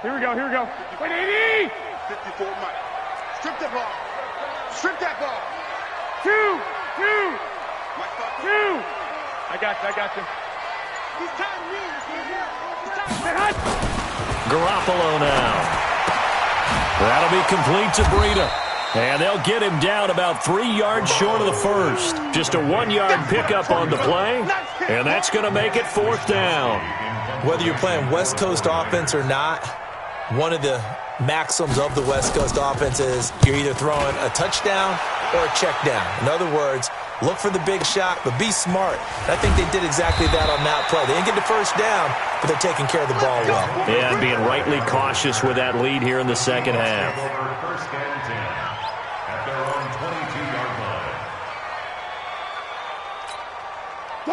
Here we go. Wait, 80! 54 Mike. Strip that ball. Strip that ball. Two. I got you. He's tired of me. Garoppolo now. That'll be complete to Breida. And they'll get him down about 3 yards short of the first. Just a 1-yard pickup on the play, and that's going to make it 4th down. Whether you're playing West Coast offense or not, one of the maxims of the West Coast offense is you're either throwing a touchdown or a check down. In other words, look for the big shot, but be smart. And I think they did exactly that on that play. They didn't get the first down, but they're taking care of the ball well. Yeah, and being rightly cautious with that lead here in the second half. First and 10 at their own 22-yard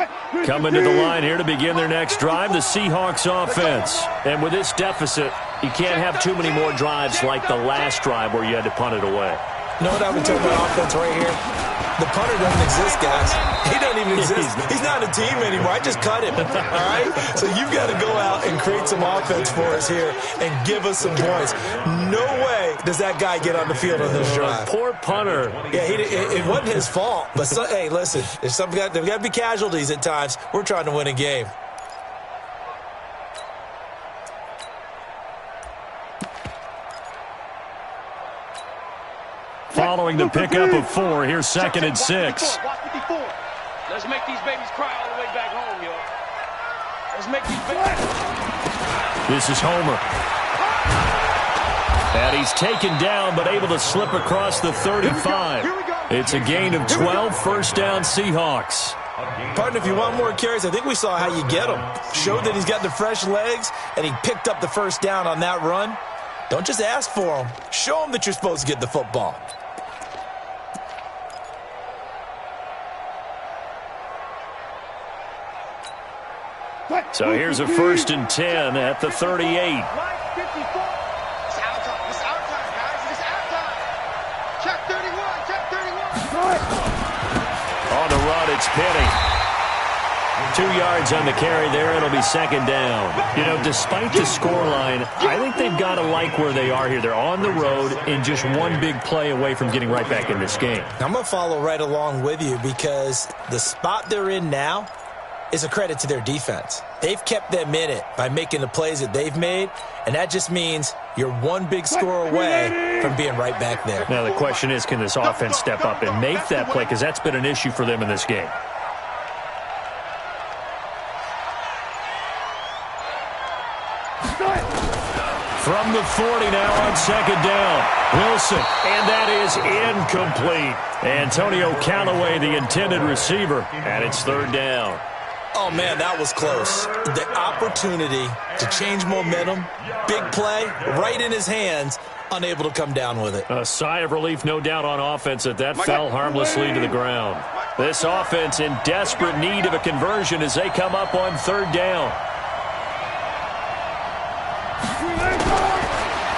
line. Coming to the line here to begin their next drive, the Seahawks offense. And with this deficit, you can't have too many more drives like the last drive where you had to punt it away. You know what I would tell about offense right here? The punter doesn't exist, guys. He doesn't even exist. He's not a team anymore. I just cut him, all right? So you've got to go out and create some offense for us here and give us some points. No way does that guy get on the field on this drive. Poor punter. Yeah, it wasn't his fault. But, hey, listen, there's got to be casualties at times. We're trying to win a game. Following the pickup of 4, here's 2nd and 6. Let's make these babies cry all the way back home, yo. Let's make these babies. This is Homer. And he's taken down, but able to slip across the 35. It's a gain of 12, 1st down Seahawks. Partner, if you want more carries, I think we saw how you get him. Showed that he's got the fresh legs, and he picked up the 1st down on that run. Don't just ask for him. Show him that you're supposed to get the football. So here's a 1st and 10 at the 38. It's our time. It's our time, guys. It's our time. Check 31. Check 31. On the run, it's Penny. 2 yards on the carry there. It'll be 2nd down. You know, despite the scoreline, I think they've got to like where they are here. They're on the road and just one big play away from getting right back in this game. I'm going to follow right along with you because the spot they're in now is a credit to their defense. They've kept them in it by making the plays that they've made, and that just means you're one big score away from being right back there. Now the question is, can this offense step up and make that play? Because that's been an issue for them in this game. From the 40 now on 2nd down. Wilson, and that is incomplete. Antonio Callaway, the intended receiver, and it's 3rd down. Oh, man, that was close. The opportunity to change momentum, big play, right in his hands, unable to come down with it. A sigh of relief, no doubt, on offense that fell harmlessly to the ground. This offense in desperate need of a conversion as they come up on 3rd down.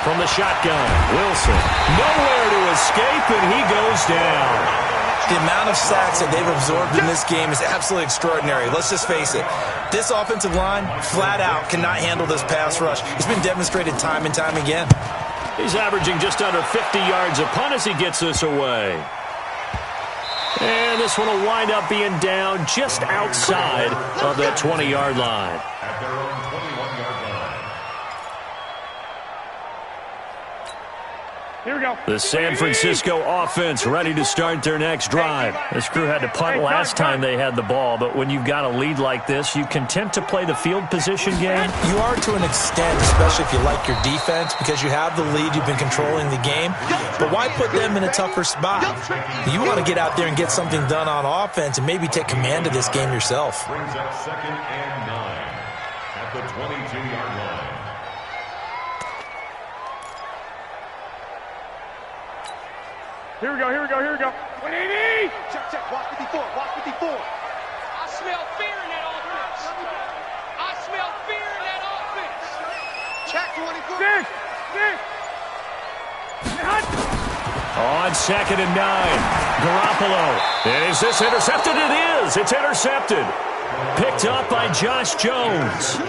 From the shotgun, Wilson, nowhere to escape, and he goes down. The amount of sacks that they've absorbed in this game is absolutely extraordinary. Let's just face it. This offensive line, flat out, cannot handle this pass rush. It's been demonstrated time and time again. He's averaging just under 50 yards a punt as he gets this away. And this one will wind up being down just outside of that 20-yard line. At their own 21-yard line. Here we go. The San Francisco offense ready to start their next drive. This crew had to punt last time they had the ball, but when you've got a lead like this, you content to play the field position game? You are to an extent, especially if you like your defense, because you have the lead, you've been controlling the game. But why put them in a tougher spot? You want to get out there and get something done on offense and maybe take command of this game yourself. Brings up 2nd and 9 at the 22-yard line. Here we go. 180! Check. Watch 54. Watch 54. I smell fear in that offense. I smell fear in that offense. Check 24. On 2nd and 9, Garoppolo. Is this intercepted? It is. It's intercepted. Picked up by Josh Jones.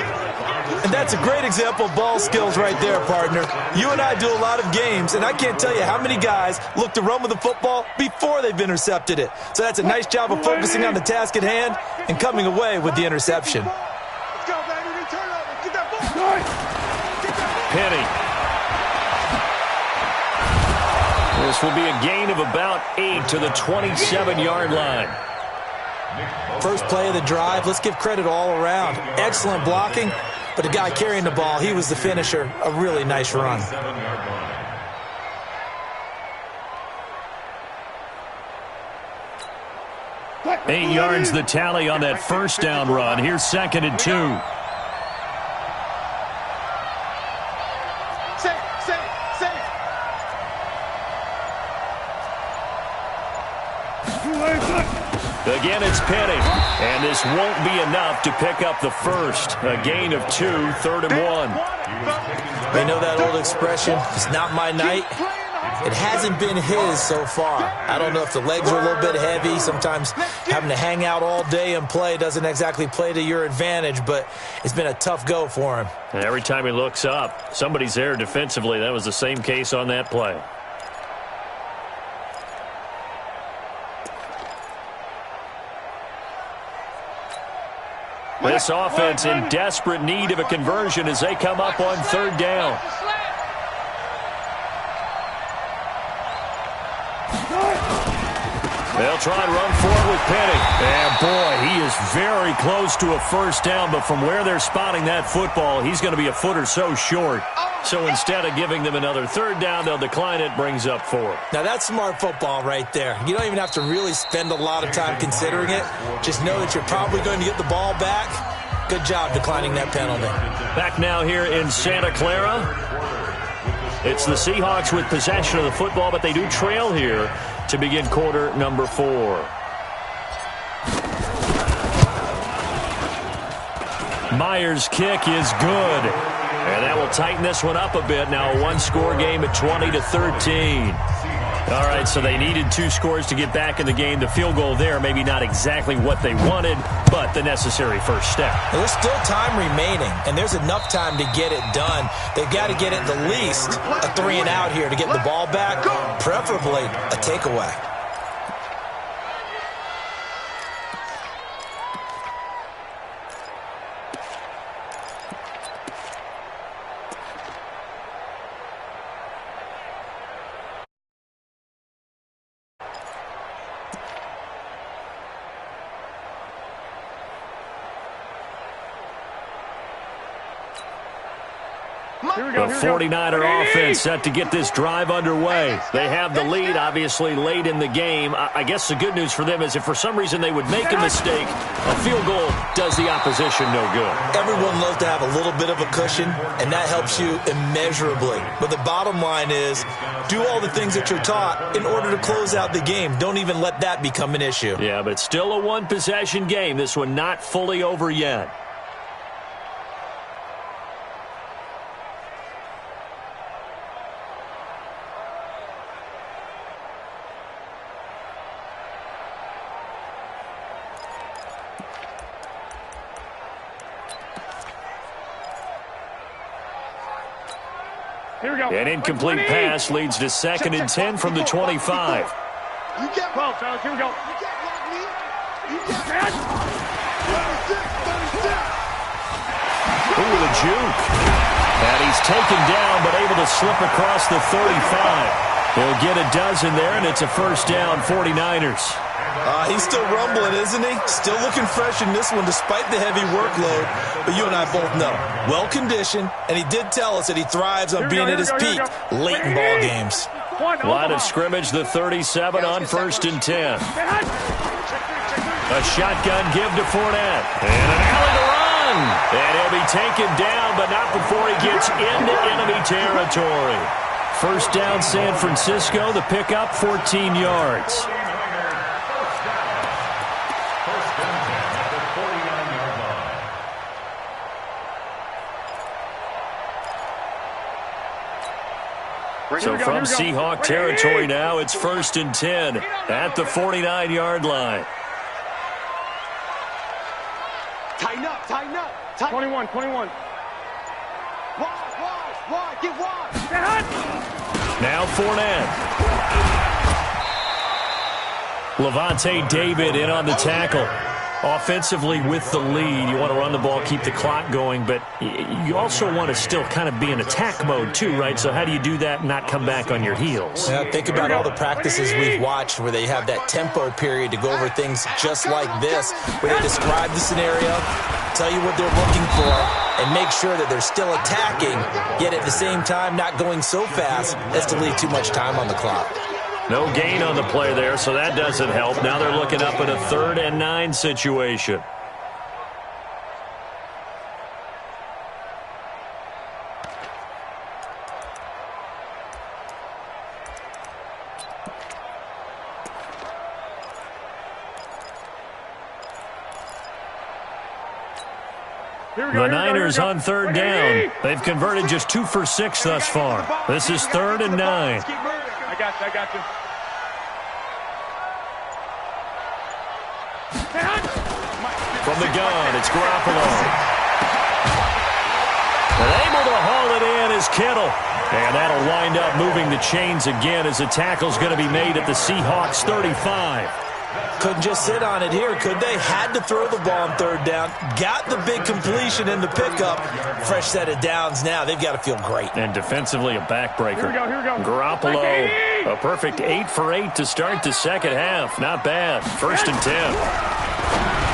And that's a great example of ball skills right there, partner. You and I do a lot of games, and I can't tell you how many guys look to run with the football before they've intercepted it. So that's a nice job of focusing on the task at hand and coming away with the interception. Let's go, baby. Return over. Get that ball. Penny. This will be a gain of about 8 to the 27-yard line. First play of the drive, let's give credit all around. Excellent blocking, but the guy carrying the ball, he was the finisher. A really nice run. 7-yard line. 8 yards the tally on that first down run. Here's 2nd and 2. Again, it's Penny, and this won't be enough to pick up the first. A gain of 2, 3rd and 1. They know that old expression, it's not my night. It hasn't been his so far. I don't know if the legs are a little bit heavy. Sometimes having to hang out all day and play doesn't exactly play to your advantage, but it's been a tough go for him. And every time he looks up, somebody's there defensively. That was the same case on that play. This offense in desperate need of a conversion as they come up on 3rd down. They'll try and run forward with Penny. And, boy, he is very close to a first down, but from where they're spotting that football, he's going to be a foot or so short. So instead of giving them another 3rd down, they'll decline it, brings up 4. Now, that's smart football right there. You don't even have to really spend a lot of time considering it. Just know that you're probably going to get the ball back. Good job declining that penalty. Back now here in Santa Clara. It's the Seahawks with possession of the football, but they do trail here to begin quarter number 4. Myers' kick is good. And that will tighten this one up a bit. Now a one-score game at 20-13. All right, so they needed 2 scores to get back in the game. The field goal there, maybe not exactly what they wanted, but the necessary first step. Well, there's still time remaining, and there's enough time to get it done. They've got to get at the least a 3 and out here to get the ball back, preferably a takeaway. The 49er offense set to get this drive underway. They have the lead, obviously, late in the game. I guess the good news for them is if for some reason they would make a mistake, a field goal does the opposition no good. Everyone loves to have a little bit of a cushion, and that helps you immeasurably. But the bottom line is, do all the things that you're taught in order to close out the game. Don't even let that become an issue. Yeah, but it's still a one-possession game. This one not fully over yet. An incomplete pass leads to 2nd and 10 from the 25. You get 12, Charles. Here we go. You get me. You get 36. Ooh, the juke. And he's taken down, but able to slip across the 35. He'll get a dozen there, and it's a first down, 49ers. He's still rumbling, isn't he? Still looking fresh in this one despite the heavy workload. But you and I both know, well-conditioned, and he did tell us that he thrives on being at his peak late in ball games. Line of scrimmage, the 37 on 1st and 10. A shotgun give to Fournette. And an alley to run. And he'll be taken down, but not before he gets into enemy territory. First down, San Francisco. The pickup, 14 yards. So from Seahawk territory now, it's 1st and 10 at the 49-yard line. Tighten up, tighten up. 21. Get wide. Now Fournette. Levante David in on the tackle. Offensively with the lead, you want to run the ball, keep the clock going, but you also want to still kind of be in attack mode too, right? So how do you do that and not come back on your heels? Yeah, think about all the practices we've watched where they have that tempo period to go over things just like this, where they describe the scenario, tell you what they're looking for, and make sure that they're still attacking, yet at the same time not going so fast as to leave too much time on the clock. No gain on the play there, so that doesn't help. Now they're looking up at a 3rd and 9 situation. The Niners on 3rd down. They've converted just 2 for 6 thus far. This is 3rd and 9. I got you. From the gun, it's Garoppolo. And able to haul it in is Kittle. And that'll wind up moving the chains again as the tackle's going to be made at the Seahawks 35. Couldn't just sit on it here, could they? Had to throw the ball on 3rd down. Got the big completion in the pickup. Fresh set of downs now. They've got to feel great. And defensively, a backbreaker. Here we go. Garoppolo, a perfect 8 for 8 to start the second half. Not bad. 1st and 10.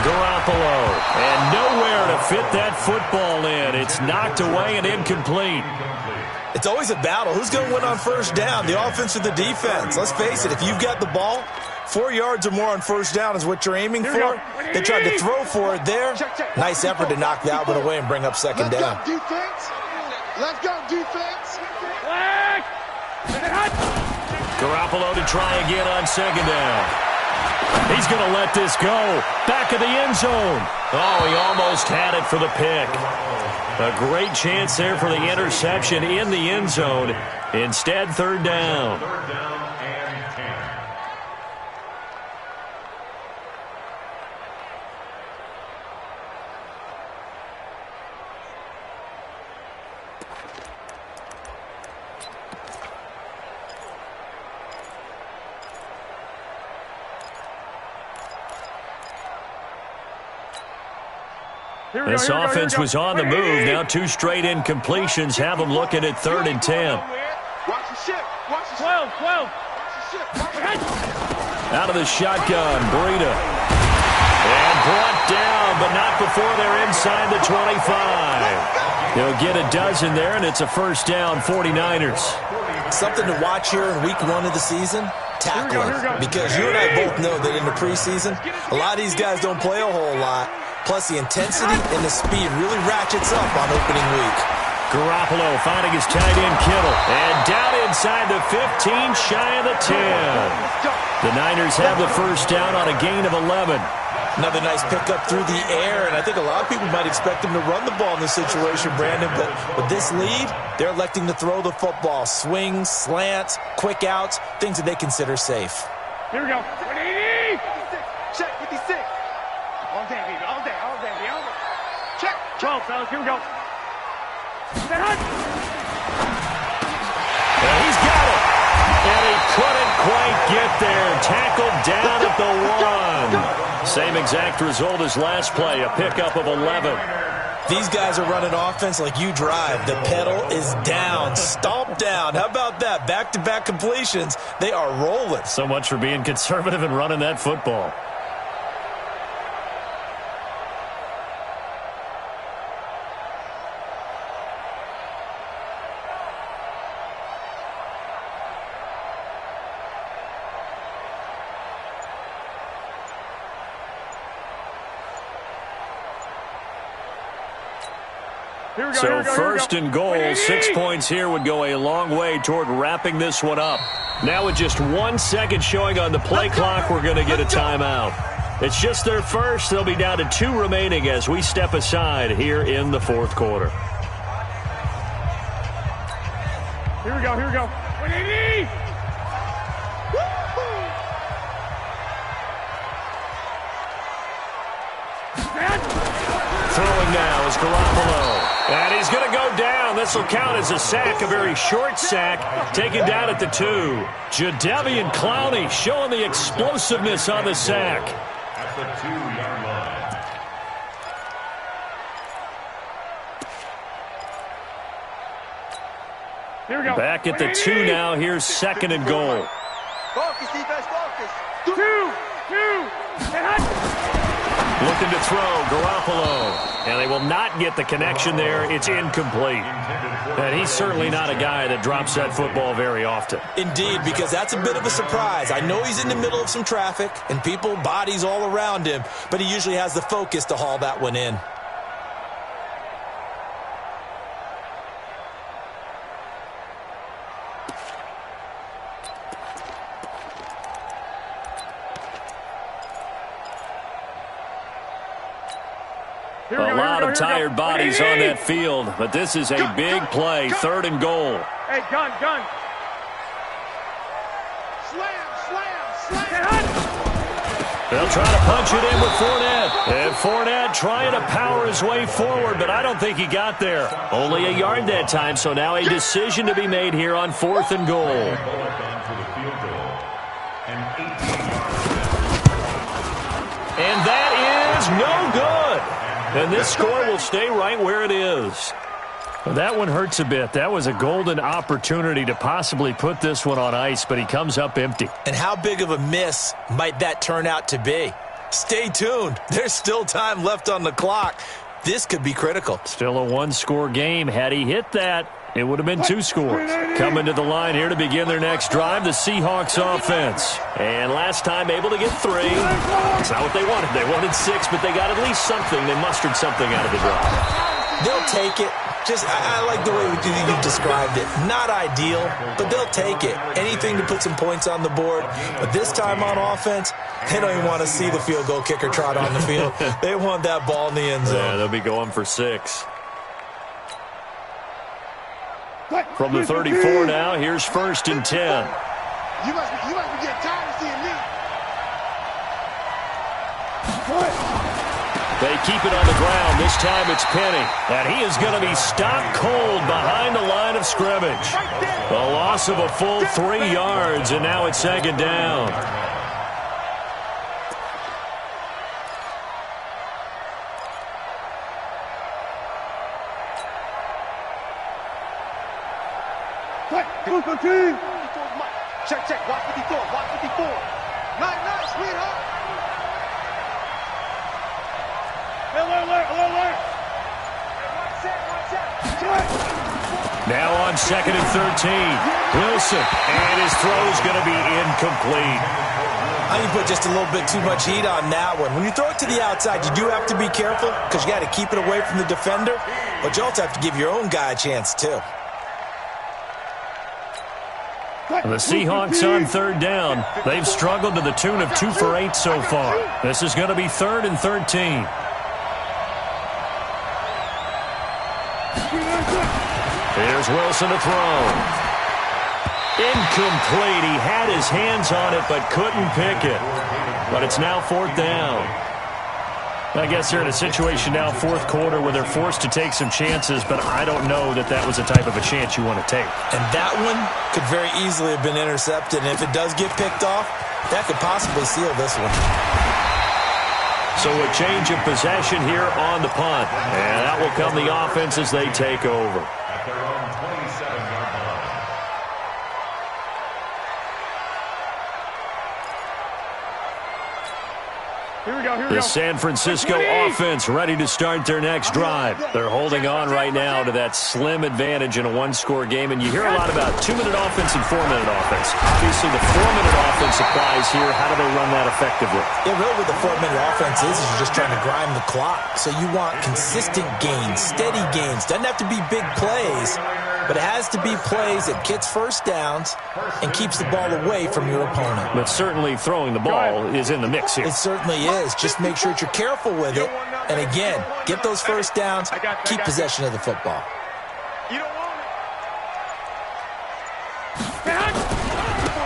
Garoppolo, and nowhere to fit that football in. It's knocked away and incomplete. It's always a battle. Who's going to win on 1st down, the offense or the defense? Let's face it, if you've got the ball, 4 yards or more on 1st down is what you're aiming for. They tried to throw for it there. Nice effort to knock that one away and bring up 2nd down. Let's go, defense. Let's go, defense. Garoppolo to try again on 2nd down. He's going to let this go. Back of the end zone. Oh, he almost had it for the pick. A great chance there for the interception in the end zone. Instead, 3rd down. This offense was on the move. Now 2 straight incompletions have them looking at 3rd and 10. Watch the ship. Watch the 12. Out of the shotgun, Breida. And brought down, but not before they're inside the 25. They'll get a dozen there, and it's a 1st down, 49ers. Something to watch here in week 1 of the season, tackling. Because you and I both know that in the preseason, a lot of these guys don't play a whole lot. Plus, the intensity and the speed really ratchets up on opening week. Garoppolo finding his tight end Kittle. And down inside the 15, shy of the 10. The Niners have the 1st down on a gain of 11. Another nice pickup through the air, and I think a lot of people might expect him to run the ball in this situation, Brandon, but with this lead, they're electing to throw the football. Swings, slants, quick outs, things that they consider safe. Here we go. 180. Check 56. All day, baby. All day. Check. 12, fellas. Here we go. And he's got it. And he couldn't quite get there. Tackled down at the 1. Same exact result as last play, a pickup of 11. These guys are running offense like you drive. The pedal is down, stomped down. How about that? Back-to-back completions. They are rolling. So much for being conservative and running that football. So 1st and goal, 6 points here would go a long way toward wrapping this one up. Now with just 1 second showing on the play clock, we're going to get a timeout. It's just their first. They'll be down to 2 remaining as we step aside here in the 4th quarter. Here we go. 180. Throwing now is Garoppolo. And he's going to go down. this will count as a sack, a very short sack, taken down at the 2. Jadeveon Clowney showing the explosiveness on the sack. At the 2-yard line. Here we go. Back at the 2 now. Here's 2nd and goal. Focus, defense, focus. 2, 2, and hot. Looking to throw, Garoppolo. And they will not get the connection there. It's incomplete. And he's certainly not a guy that drops that football very often. Indeed, because that's a bit of a surprise. I know he's in the middle of some traffic and people, bodies all around him, but he usually has the focus to haul that one in. A lot of tired bodies on that field, but this is a big play, 3rd and goal. Hey, gun. Slam. They'll try to punch it in with Fournette. And Fournette trying to power his way forward, but I don't think he got there. Only a yard that time, so now a decision to be made here on 4th and goal. And that is no good. And this score will stay right where it is. Well, that one hurts a bit. That was a golden opportunity to possibly put this one on ice, but he comes up empty. And how big of a miss might that turn out to be? Stay tuned. There's still time left on the clock. This could be critical. Still a 1-score game. Had he hit that, it would have been 2 scores. Coming to the line here to begin their next drive, the Seahawks offense. And last time able to get 3. That's not what they wanted. They wanted 6, but they got at least something. They mustered something out of the drive. They'll take it. I like the way you described it. Not ideal, but they'll take it. Anything to put some points on the board. But this time on offense, they don't even want to see the field goal kicker trot on the field. They want that ball in the end zone. Yeah, they'll be going for 6. From the 34 now, here's 1st and 10. You must be getting tired of seeing me. They keep it on the ground. This time it's Penny. And he is going to be stopped cold behind the line of scrimmage. A loss of a full 3 yards, and now it's 2nd down. Check. Watch 54. Nice, sweetheart. Alert. Now on 2nd and 13. Wilson, and his throw is going to be incomplete. I think you put just a little bit too much heat on that one. When you throw it to the outside, you do have to be careful because you got to keep it away from the defender, but you also have to give your own guy a chance too. The Seahawks on 3rd down. They've struggled to the tune of 2 for 8 so far. This is going to be 3rd and 13. Here's Wilson to throw. Incomplete. He had his hands on it but couldn't pick it. But it's now 4th down. I guess they're in a situation now, 4th quarter, where they're forced to take some chances, but I don't know that that was the type of a chance you want to take. And that one could very easily have been intercepted, and if it does get picked off, that could possibly seal this one. So a change of possession here on the punt, and that will come the offense as they take over. At their own 27-yard line. Here we go. The San Francisco offense ready to start their next drive. They're holding on right now to that slim advantage in a 1-score game, and you hear a lot about 2-minute offense and 4-minute offense. Obviously, the 4-minute offense applies here. How do they run that effectively? Yeah, really what the 4-minute offense is you're just trying to grind the clock. So you want consistent gains, steady gains. Doesn't have to be big plays, but it has to be plays that gets first downs and keeps the ball away from your opponent. But certainly throwing the ball is in the mix here. It certainly is. Just make sure that you're careful with it. And again, get those first downs, keep possession of the football. You don't want it.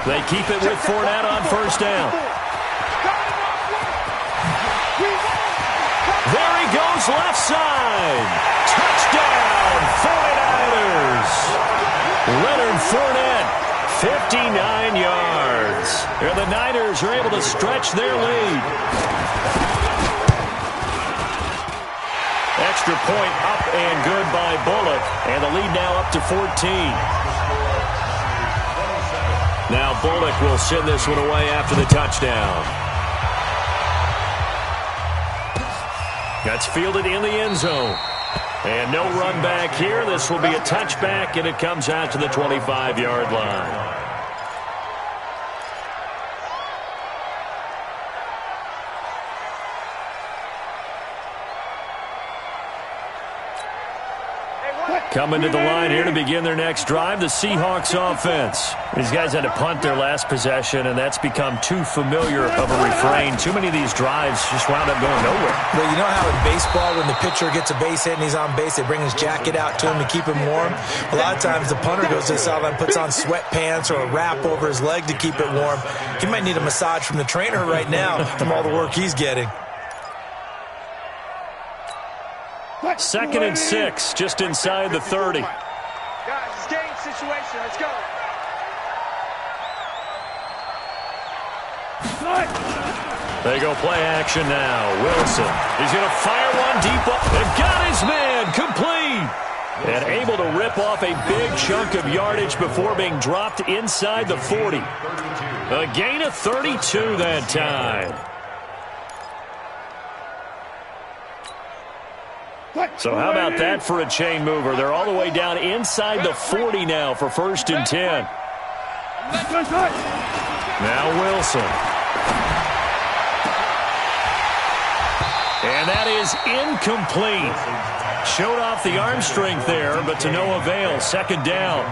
They keep it with Fournette on 1st down. There he goes, left side. Touchdown, 49ers. Niners. Leonard Fournette, 59 yards. And the Niners are able to stretch their lead. Extra point up and good by Bullock. And the lead now up to 14. Now Bullock will send this one away after the touchdown. That's fielded in the end zone. And no run back here. This will be a touchback, and it comes out to the 25-yard line. Coming to the line here to begin their next drive, the Seahawks offense. These guys had to punt their last possession, and that's become too familiar of a refrain. Too many of these drives just wound up going nowhere. Well, you know how in baseball, when the pitcher gets a base hit and he's on base, they bring his jacket out to him to keep him warm? A lot of times the punter goes to the sideline, puts on sweatpants or a wrap over his leg to keep it warm. He might need a massage from the trainer right now from all the work he's getting. 2nd and 6, just inside the 30. Guys, it's game situation. Let's go. They go play action now. Wilson, he's going to fire one deep up. They've got his man complete. And able to rip off a big chunk of yardage before being dropped inside the 40. A gain of 32 that time. So how about that for a chain mover? They're all the way down inside the 40 now for 1st and 10. Now Wilson. And that is incomplete. Showed off the arm strength there, but to no avail. 2nd down.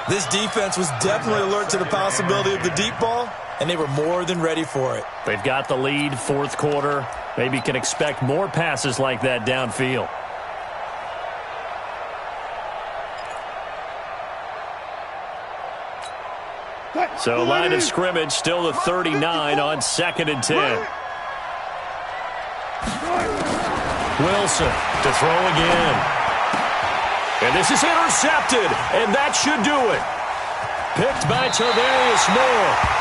This defense was definitely alert to the possibility of the deep ball, and they were more than ready for it. They've got the lead, 4th quarter. Maybe can expect more passes like that downfield. So line of scrimmage still the 39 on 2nd and 10. Wilson to throw again. And this is intercepted, and that should do it. Picked by Tarvarius Moore.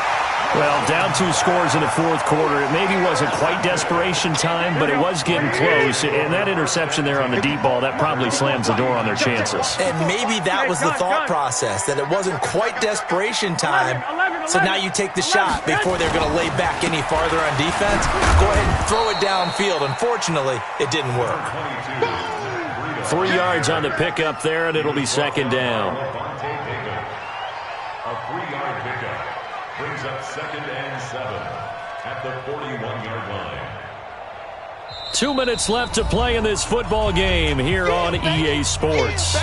Well, down 2 scores in the 4th quarter. It maybe wasn't quite desperation time, but it was getting close. And that interception there on the deep ball, that probably slams the door on their chances. And maybe that was the thought process, that it wasn't quite desperation time. So now you take the shot before they're going to lay back any farther on defense. Go ahead and throw it downfield. Unfortunately, it didn't work. 3 yards on the pickup there, and it'll be 2nd down. A 3-yard pickup brings up 2nd and 7 at the 41-yard line. 2 minutes left to play in this football game here on EA Sports.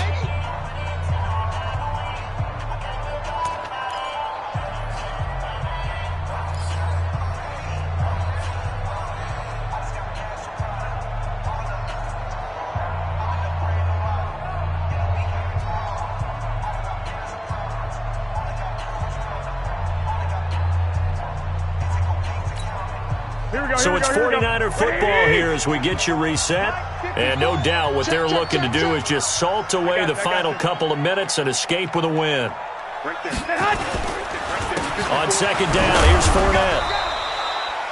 So it's 49er football here as we get you reset. And no doubt what they're looking to do is just salt away the final couple of minutes and escape with a win. On 2nd down, here's Fournette.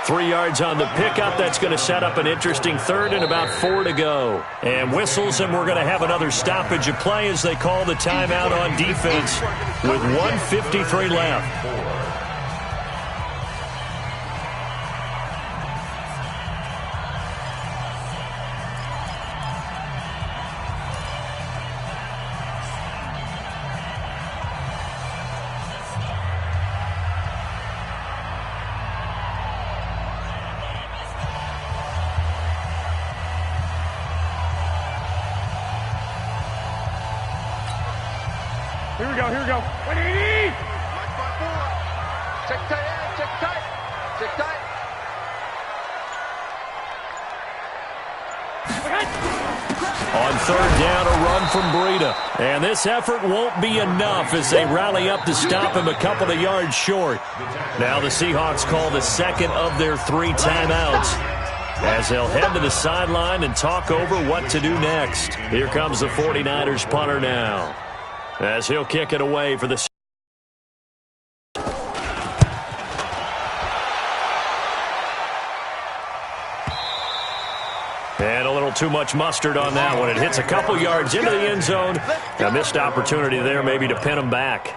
3 yards on the pickup. That's going to set up an interesting 3rd and about 4 to go. And whistles, and we're going to have another stoppage of play as they call the timeout on defense with 1:53 left. Here we go. 180! Check tight, check tight. On 3rd down, a run from Breida. And this effort won't be enough as they rally up to stop him a couple of yards short. Now the Seahawks call the 2nd of their 3 timeouts. as they'll head to the sideline and talk over what to do next. Here comes the 49ers punter now, as he'll kick it away for the and a little too much mustard on that one. It hits a couple yards into the end zone. A missed opportunity there maybe to pin him back.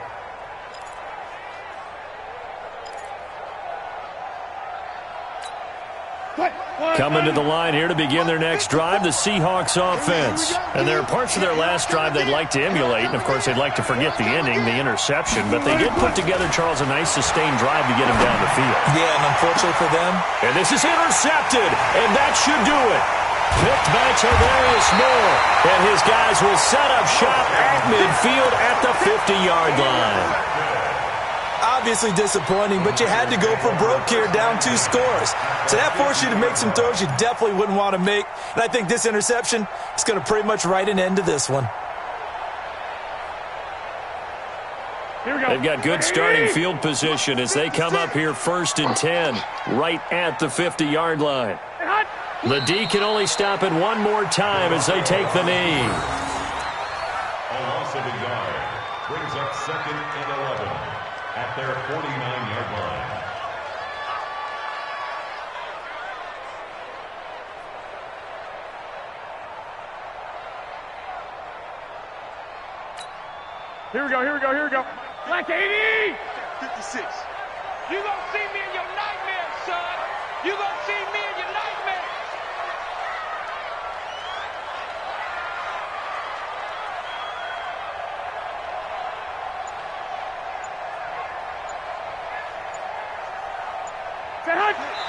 Coming to the line here to begin their next drive, the Seahawks offense. And there are parts of their last drive they'd like to emulate. And, of course, they'd like to forget the ending, the interception. But they did put together, Charles, a nice sustained drive to get him down the field. Yeah, and unfortunately for them. And this is intercepted, and that should do it. Picked by Tarvarius Moore. And his guys will set up shop at midfield at the 50-yard line. Obviously disappointing, but you had to go for broke here, down 2 scores. So that forced you to make some throws you definitely wouldn't want to make. And I think this interception is going to pretty much write an end to this one. They've got good starting field position as they come up here 1st and 10, right at the 50-yard line. The D can only stop it one more time as they take the knee. A loss of a yard brings up 2nd and 11 at their 49-yard line. Here we go. Black 80! 56. You gonna see me in your nightmares, son. You gonna see me in your nightmares.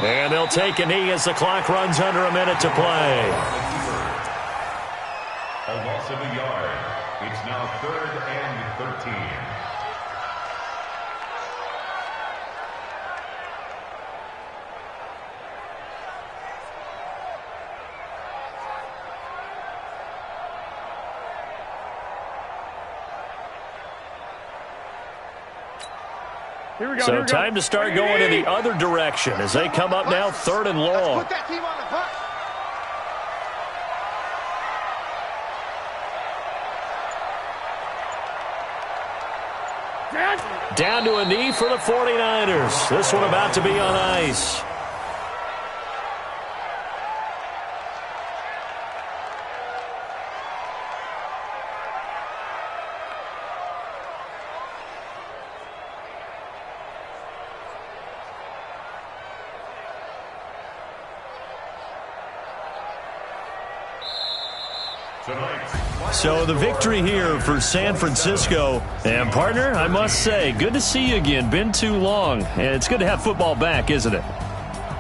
And they'll take a knee as the clock runs under a minute to play. A loss of a yard. It's now 3rd and 13. So time to start going in the other direction as they come up now 3rd and long. Put that team on the bus. Down to a knee for the 49ers. This one about to be on ice. So the victory here for San Francisco. And, partner, I must say, good to see you again. Been too long. And it's good to have football back, isn't it?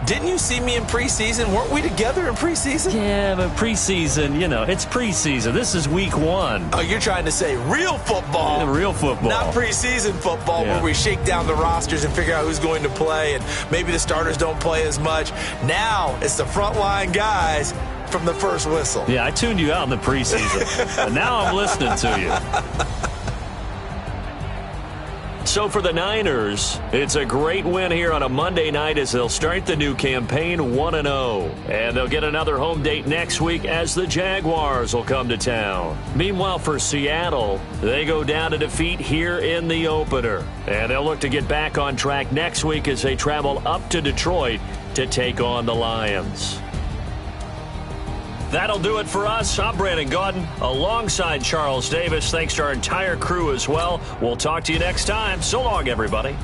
Didn't you see me in preseason? Weren't we together in preseason? Yeah, but preseason, you know, it's preseason. This is week 1. Oh, you're trying to say real football. Yeah, real football. Not preseason football Yeah. where we shake down the rosters and figure out who's going to play and maybe the starters don't play as much. Now it's the frontline guys from the first whistle. Yeah, I tuned you out in the preseason. But now I'm listening to you. So for the Niners, it's a great win here on a Monday night as they'll start the new campaign 1-0. And they'll get another home date next week as the Jaguars will come to town. Meanwhile, for Seattle, they go down to defeat here in the opener. And they'll look to get back on track next week as they travel up to Detroit to take on the Lions. That'll do it for us. I'm Brandon Gaudin alongside Charles Davis. Thanks to our entire crew as well. We'll talk to you next time. So long, everybody.